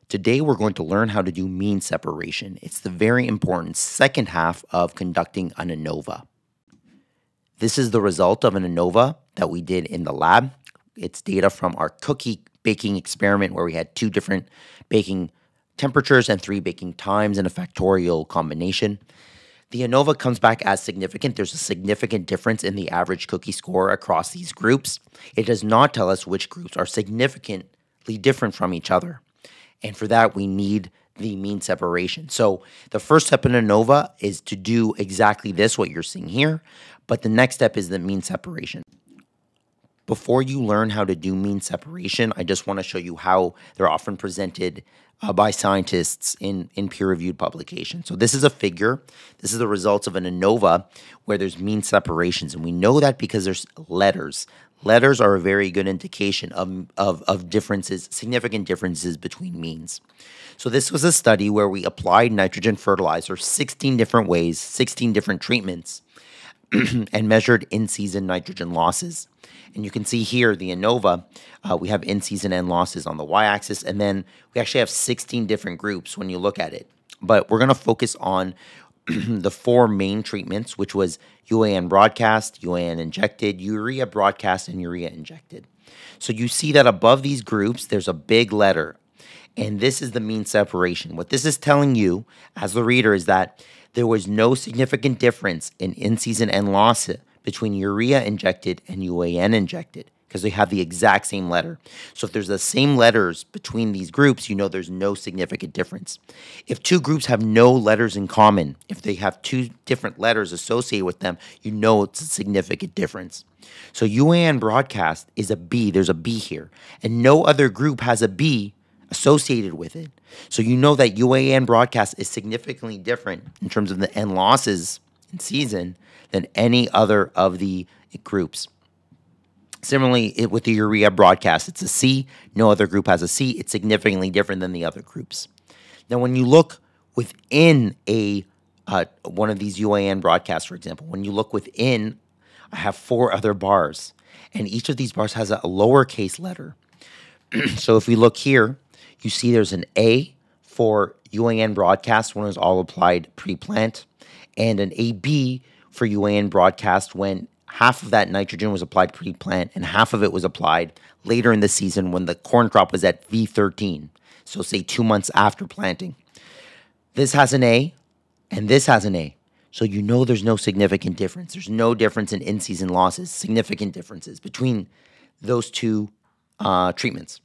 Today we're going to learn how to do mean separation. It's the very important second half of conducting an ANOVA. This is the result of an ANOVA that we did in the lab. It's data from our cookie baking experiment where we had 2 different baking temperatures and 3 baking times in a factorial combination. The ANOVA comes back as significant. There's a significant difference in the average cookie score across these groups. It does not tell us which groups are significantly different from each other. And for that, we need the mean separation. So the first step in ANOVA is to do exactly this, what you're seeing here. But the next step is the mean separation. Before you learn how to do mean separation, I just want to show you how they're often presented by scientists in peer-reviewed publications. So this is a figure. This is the results of an ANOVA where there's mean separations. And we know that because there's letters. Letters are a very good indication of differences, significant differences between means. So this was a study where we applied nitrogen fertilizer 16 different ways, 16 different treatments, and measured in-season nitrogen losses. And you can see here the ANOVA, we have in-season and losses on the y-axis, and then we actually have 16 different groups when you look at it. But we're going to focus on the 4 main treatments, which was UAN broadcast, UAN injected, urea broadcast, and urea injected. So you see that above these groups, there's a big letter, and this is the mean separation. What this is telling you, as the reader, is that there was no significant difference in in-season and loss between urea injected and UAN injected, because they have the exact same letter. So if there's the same letters between these groups, you know there's no significant difference. If 2 groups have no letters in common, if they have 2 different letters associated with them, you know it's a significant difference. So UAN broadcast is a B. There's a B here. And no other group has a B associated with it. So you know that UAN broadcast is significantly different in terms of the N losses in season than any other of the groups. Similarly, with the urea broadcast, it's a C. No other group has a C. It's significantly different than the other groups. Now, when you look within one of these UAN broadcasts, for example, when you look within, I have 4 other bars, and each of these bars has a lowercase letter. So if we look here, you see there's an A for UAN broadcast when it was all applied pre-plant, and an AB for UAN broadcast when half of that nitrogen was applied pre-plant and half of it was applied later in the season when the corn crop was at V13, so say 2 months after planting. This has an A, and this has an A, so you know there's no significant difference. There's no difference in in-season losses, significant differences between those 2 treatments.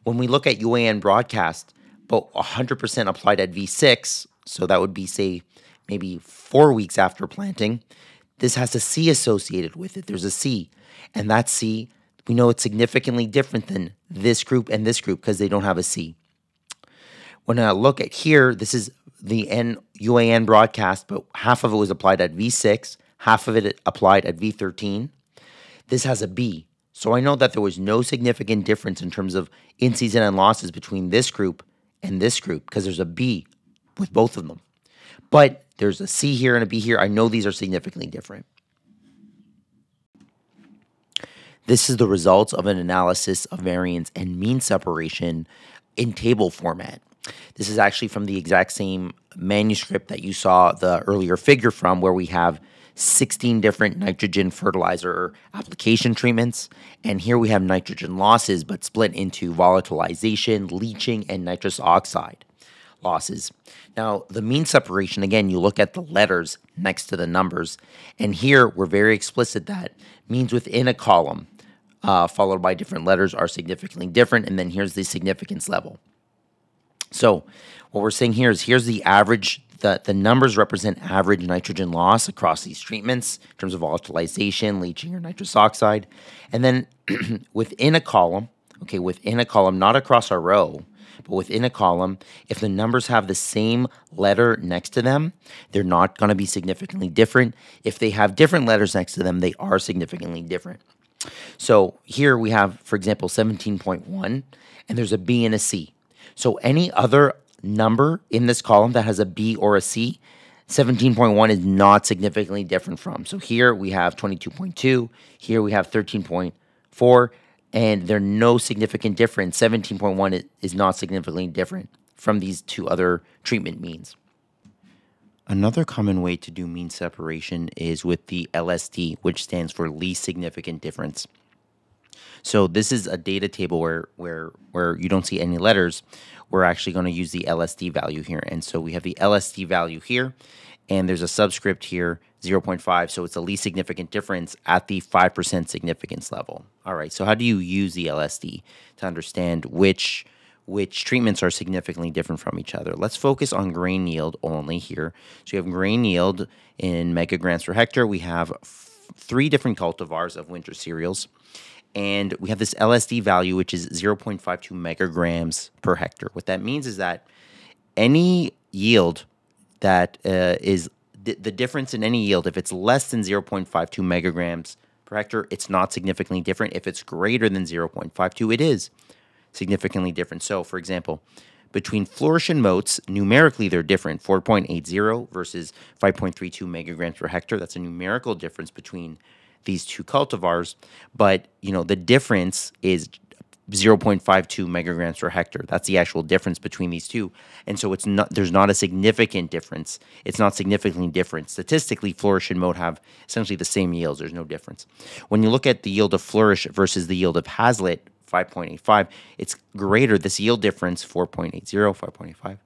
When we look at UAN broadcast, about 100% applied at V6, so that would be, say, maybe 4 weeks after planting. This has a C associated with it. There's a C. And that C, we know it's significantly different than this group and this group because they don't have a C. When I look at here, this is the UAN broadcast, but half of it was applied at V6, half of it applied at V13. This has a B. So I know that there was no significant difference in terms of in-season and losses between this group and this group because there's a B with both of them. But there's a C here and a B here. I know these are significantly different. This is the results of an analysis of variance and mean separation in table format. This is actually from the exact same manuscript that you saw the earlier figure from, where we have 16 different nitrogen fertilizer application treatments. And here we have nitrogen losses, but split into volatilization, leaching, and nitrous oxide losses. Now, the mean separation, again, you look at the letters next to the numbers, and here we're very explicit that means within a column, followed by different letters, are significantly different, and then here's the significance level. So what we're saying here is here's the average, the numbers represent average nitrogen loss across these treatments in terms of volatilization, leaching, or nitrous oxide. And then within a column, okay, within a column, not across a row, but within a column, if the numbers have the same letter next to them, they're not going to be significantly different. If they have different letters next to them, they are significantly different. So here we have, for example, 17.1, and there's a B and a C. So any other number in this column that has a B or a C, 17.1 is not significantly different from. So here we have 22.2, here we have 13.4. and there's no significant difference. 17.1 is not significantly different from these two other treatment means. Another common way to do mean separation is with the LSD, which stands for least significant difference. So this is a data table where you don't see any letters. We're actually going to use the LSD value here. And so we have the LSD value here, and there's a subscript here, 0.5. So it's the least significant difference at the 5% significance level. All right, so how do you use the LSD to understand which treatments are significantly different from each other? Let's focus on grain yield only here. So you have grain yield in megagrams per hectare. We have 3 different cultivars of winter cereals. And we have this LSD value, which is 0.52 megagrams per hectare. What that means is that any yield that is the difference in any yield, if it's less than 0.52 megagrams per hectare, it's not significantly different. If it's greater than 0.52, it is significantly different. So, for example, between flourish and moats, numerically they're different. 4.80 versus 5.32 megagrams per hectare. That's a numerical difference between these two cultivars, but the difference is 0.52 megagrams per hectare. That's the actual difference between these two. And so there's not a significant difference. It's not significantly different. Statistically, flourish and moat have essentially the same yields. There's no difference. When you look at the yield of flourish versus the yield of Hazlitt, 5.85, it's greater. This yield difference, 4.80, 5.85,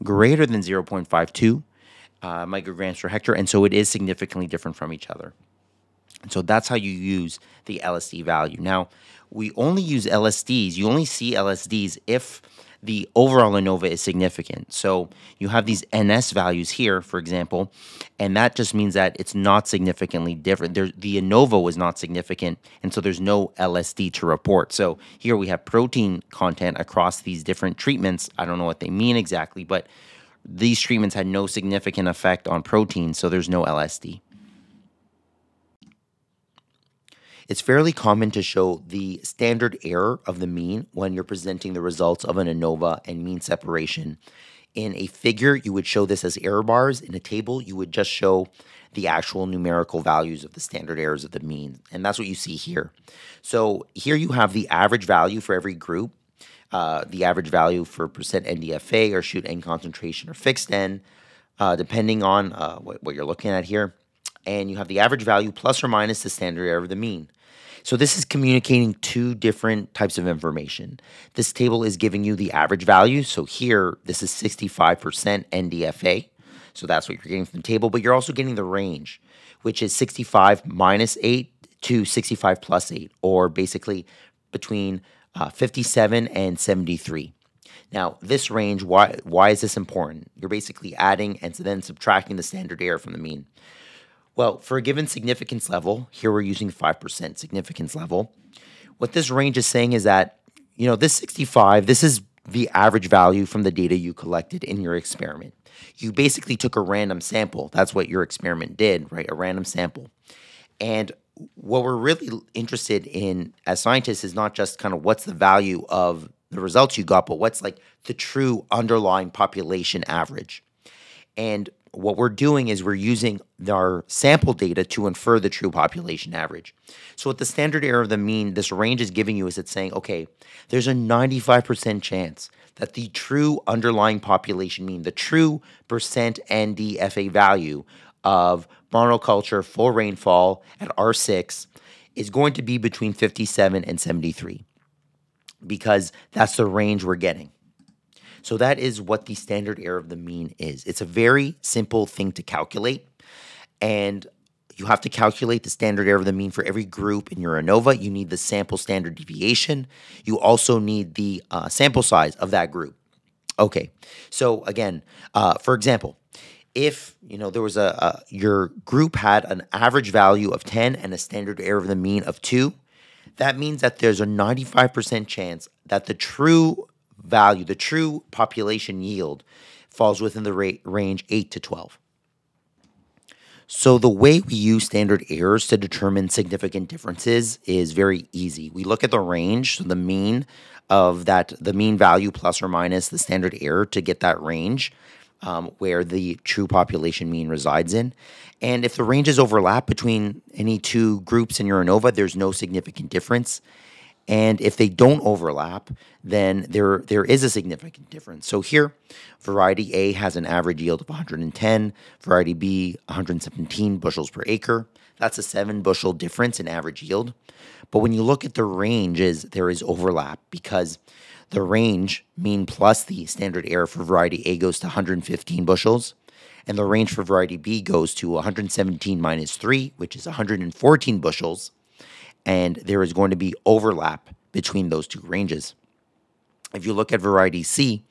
greater than 0.52 micrograms per hectare. And so it is significantly different from each other. And so that's how you use the LSD value. Now, we only use LSDs. You only see LSDs if the overall ANOVA is significant. So you have these NS values here, for example, and that just means that it's not significantly different. The ANOVA was not significant, and so there's no LSD to report. So here we have protein content across these different treatments. I don't know what they mean exactly, but these treatments had no significant effect on protein, so there's no LSD. It's fairly common to show the standard error of the mean when you're presenting the results of an ANOVA and mean separation. In a figure, you would show this as error bars. In a table, you would just show the actual numerical values of the standard errors of the mean. And that's what you see here. So here you have the average value for every group, the average value for percent NDFA or shoot N concentration or fixed N, depending on what you're looking at here. And you have the average value plus or minus the standard error of the mean. So this is communicating 2 different types of information. This table is giving you the average value. So here, this is 65% NDFA. So that's what you're getting from the table. But you're also getting the range, which is 65 minus 8 to 65 plus 8, or basically between 57 and 73. Now, this range, why is this important? You're basically adding and then subtracting the standard error from the mean. Well, for a given significance level, here we're using 5% significance level. What this range is saying is that, this 65, this is the average value from the data you collected in your experiment. You basically took a random sample. That's what your experiment did, right? A random sample. And what we're really interested in as scientists is not just kind of what's the value of the results you got, but what's like the true underlying population average. And what we're doing is we're using our sample data to infer the true population average. So what the standard error of the mean, this range is giving you, is it's saying, okay, there's a 95% chance that the true underlying population mean, the true percent NDFA value of monoculture full rainfall at R6 is going to be between 57 and 73, because that's the range we're getting. So that is what the standard error of the mean is. It's a very simple thing to calculate, and you have to calculate the standard error of the mean for every group in your ANOVA. You need the sample standard deviation. You also need the sample size of that group. Okay, so again, for example, if there was your group had an average value of 10 and a standard error of the mean of 2, that means that there's a 95% chance that the true value, the true population yield, falls within the range 8 to 12. So the way we use standard errors to determine significant differences is very easy. We look at the range, so the mean of that, the mean value plus or minus the standard error to get that range where the true population mean resides in. And if the ranges overlap between any 2 groups in your ANOVA, there's no significant difference. And if they don't overlap, then there is a significant difference. So here, variety A has an average yield of 110, variety B 117 bushels per acre. That's a 7 bushel difference in average yield. But when you look at the ranges, there is overlap because the range, mean plus the standard error for variety A goes to 115 bushels, and the range for variety B goes to 117 minus 3, which is 114 bushels, and there is going to be overlap between those two ranges. If you look at variety C,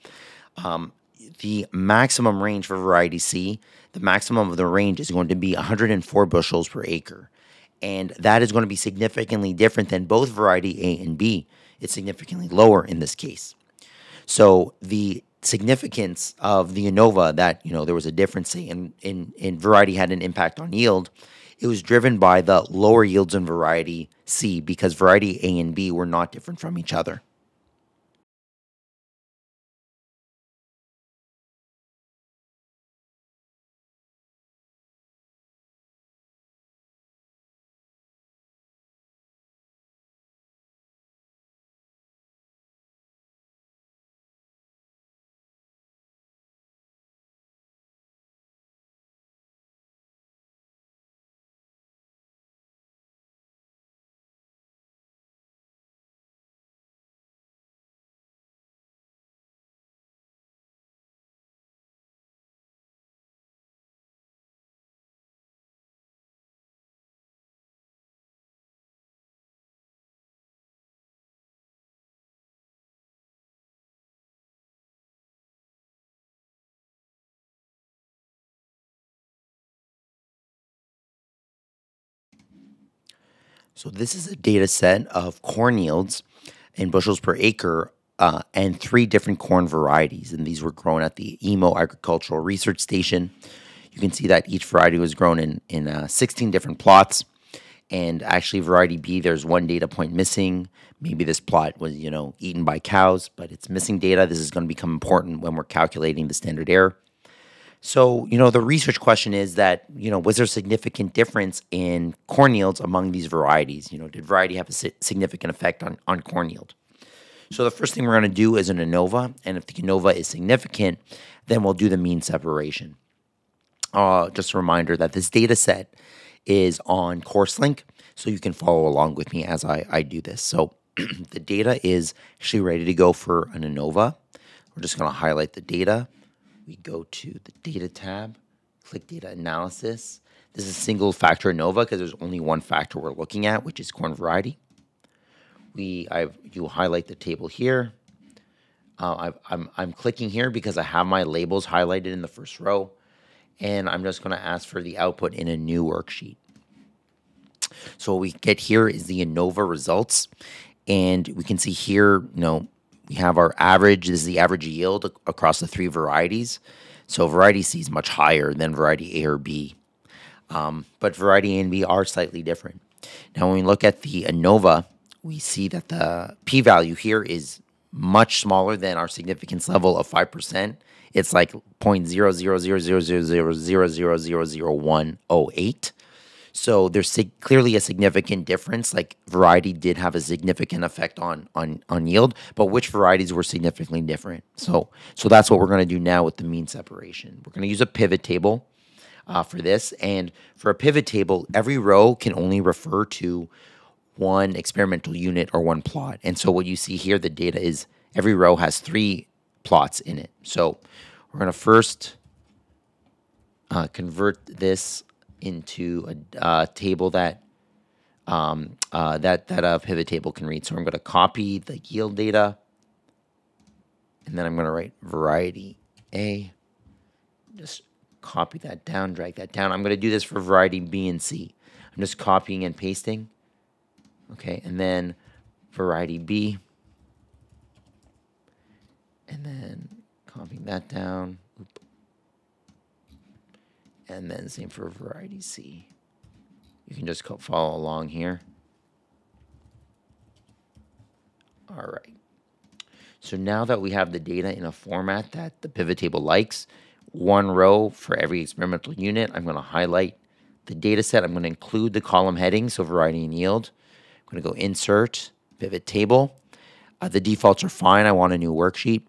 the maximum range for variety C, the maximum of the range is going to be 104 bushels per acre. And that is going to be significantly different than both variety A and B. It's significantly lower in this case. So the significance of the ANOVA that, there was a difference, say, in variety had an impact on yield, it was driven by the lower yields in variety C because variety A and B were not different from each other. So this is a data set of corn yields in bushels per acre and 3 different corn varieties. And these were grown at the EMO Agricultural Research Station. You can see that each variety was grown in 16 different plots. And actually, variety B, there's one data point missing. Maybe this plot was, eaten by cows, but it's missing data. This is going to become important when we're calculating the standard error. So, the research question is that, was there significant difference in corn yields among these varieties? Did variety have a significant effect on corn yield? So the first thing we're going to do is an ANOVA, and if the ANOVA is significant, then we'll do the mean separation. Just a reminder that this data set is on CourseLink, so you can follow along with me as I do this. So the data is actually ready to go for an ANOVA. We're just going to highlight the data. We go to the Data tab, click Data Analysis. This is single factor ANOVA because there's only one factor we're looking at, which is corn variety. You highlight the table here. I'm clicking here because I have my labels highlighted in the first row, and I'm just going to ask for the output in a new worksheet. So what we get here is the ANOVA results, and we can see here, we have our average. This is the average yield across the 3 varieties. So variety C is much higher than variety A or B. But variety A and B are slightly different. Now, when we look at the ANOVA, we see that the p-value here is much smaller than our significance level of 5%. It's like 0.000000000108. So there's clearly a significant difference. Like variety did have a significant effect on yield, but which varieties were significantly different? So that's what we're going to do now with the mean separation. We're going to use a pivot table for this, and for a pivot table, every row can only refer to one experimental unit or one plot. And so what you see here, the data is every row has 3 plots in it. So we're going to first convert this into a table that a pivot table can read. So I'm going to copy the yield data, and then I'm going to write variety A. Just copy that down, drag that down. I'm going to do this for variety B and C. I'm just copying and pasting. Okay, and then variety B, and then copying that down. Oop. And then same for variety C. You can just follow along here. All right. So now that we have the data in a format that the pivot table likes, one row for every experimental unit, I'm going to highlight the data set. I'm going to include the column heading, so variety and yield. I'm going to go Insert, pivot table. The defaults are fine. I want a new worksheet.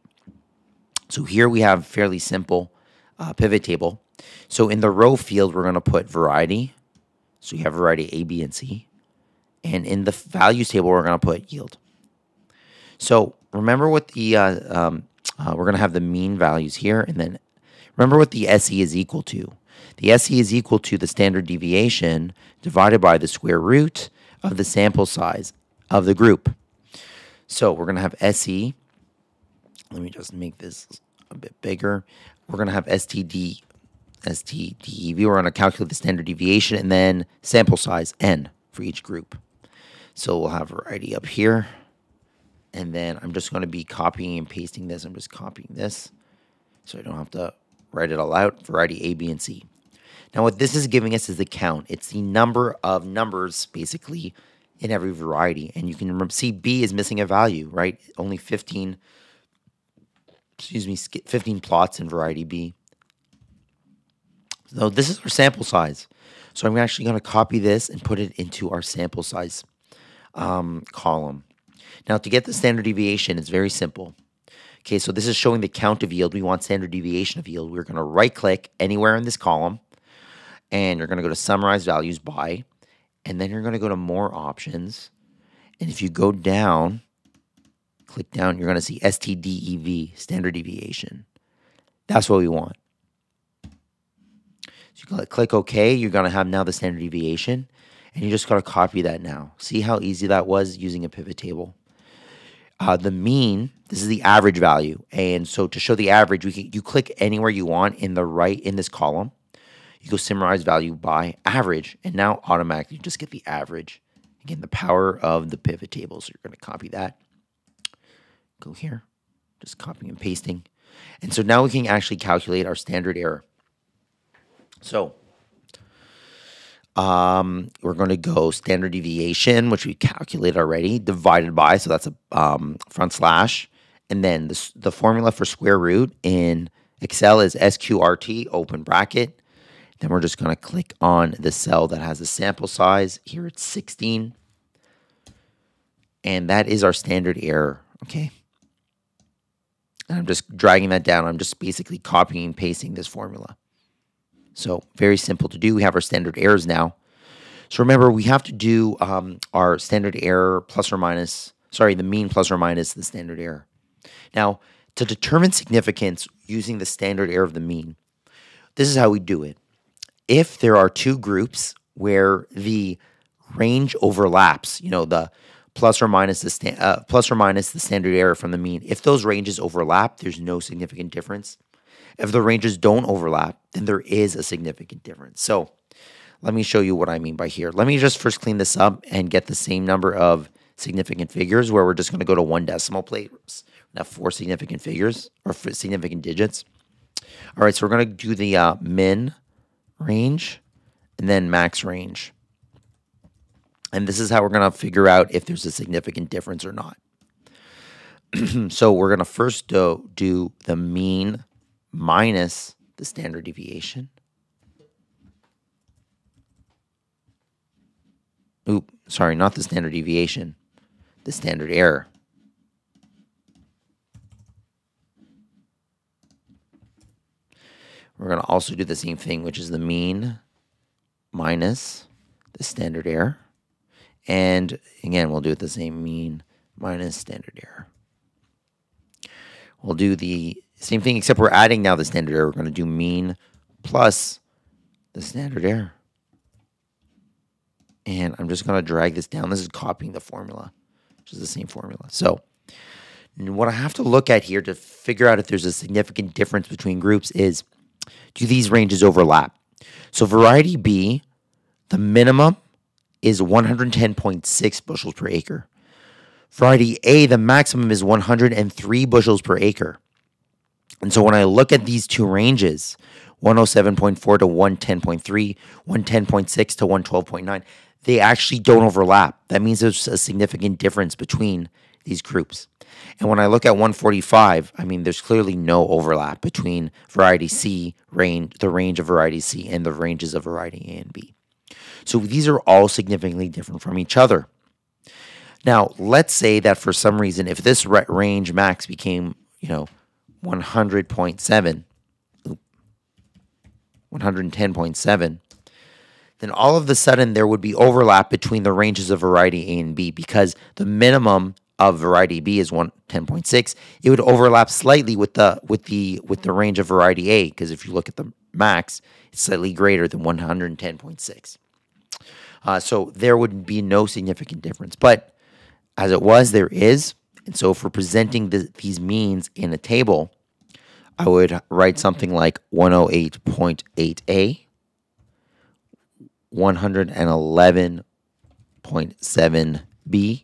So here we have fairly simple pivot table. So in the row field, we're going to put variety. So you have variety A, B, and C. And in the values table, we're going to put yield. So remember what the, we're going to have the mean values here. And then remember what the SE is equal to. The SE is equal to the standard deviation divided by the square root of the sample size of the group. So we're going to have SE. Let me just make this a bit bigger. We're going to have STDEV. We're going to calculate the standard deviation and then sample size N for each group. So we'll have variety up here. And then I'm just going to be copying and pasting this. I'm just copying this so I don't have to write it all out. Variety A, B, and C. Now what this is giving us is the count. It's the number of numbers basically in every variety. And you can remember, see B is missing a value, right? Only 15 plots in variety B. So this is our sample size. So I'm actually going to copy this and put it into our sample size column. Now to get the standard deviation, it's very simple. Okay, so this is showing the count of yield. We want standard deviation of yield. We're going to right click anywhere in this column and you're going to go to summarize values by, and then you're going to go to more options. And if you go down, click down, you're going to see STDEV, standard deviation. That's what we want. So you click OK. You're going to have now the standard deviation. And you just got to copy that now. See how easy that was using a pivot table? The mean, this is the average value. And so to show the average, you click anywhere you want in the right in this column. You go summarize value by average. And now automatically you just get the average. Again, the power of the pivot table. So you're going to copy that. Go here, just copying and pasting. And so now we can actually calculate our standard error. So we're going to go standard deviation, which we calculated already, divided by, so that's a front slash. And then the formula for square root in Excel is SQRT, open bracket. Then we're just going to click on the cell that has the sample size. Here it's 16. And that is our standard error, okay? And I'm just dragging that down. I'm just basically copying and pasting this formula. So very simple to do. We have our standard errors now. So remember, we have to do our standard error plus or minus, sorry, the mean plus or minus the standard error. Now, to determine significance using the standard error of the mean, this is how we do it. If there are two groups where the range overlaps, you know, the plus or minus the standard error from the mean, if those ranges overlap, there's no significant difference. If the ranges don't overlap, then there is a significant difference. So let me show you what I mean by here. Let me just first clean this up and get the same number of significant figures where we're just going to go to one decimal place. We have 4 significant figures or significant digits. All right, so we're going to do the min range and then max range. And this is how we're going to figure out if there's a significant difference or not. So we're going to first do the mean minus the standard deviation. Oop, sorry, not the standard deviation, the standard error. We're going to also do the same thing, which is the mean minus the standard error. And again, we'll do it the same, mean minus standard error. We'll do the same thing, except we're adding now the standard error. We're going to do mean plus the standard error. And I'm just going to drag this down. This is copying the formula, which is the same formula. So what I have to look at here to figure out if there's a significant difference between groups is, do these ranges overlap? So variety B, the minimum is 110.6 bushels per acre. Variety A, the maximum is 103 bushels per acre. And so when I look at these two ranges, 107.4 to 110.3, 110.6 to 112.9, they actually don't overlap. That means there's a significant difference between these groups. And when I look at 145, I mean, there's clearly no overlap between variety C, the range of variety C, and the ranges of variety A and B. So these are all significantly different from each other. Now, let's say that for some reason, if this range max became, 100.7, 110.7, then all of a sudden there would be overlap between the ranges of variety A and B, because the minimum of variety B is 110.6. It would overlap slightly with the range of variety A, because if you look at the max, it's slightly greater than 110.6. So there would be no significant difference. But as it was, there is. And so if we're presenting these means in a table, I would write something like 108.8A, 111.7B,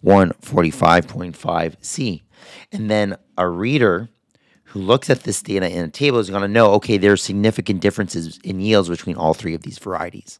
145.5C. And then a reader who looks at this data in a table is going to know, okay, there's significant differences in yields between all three of these varieties.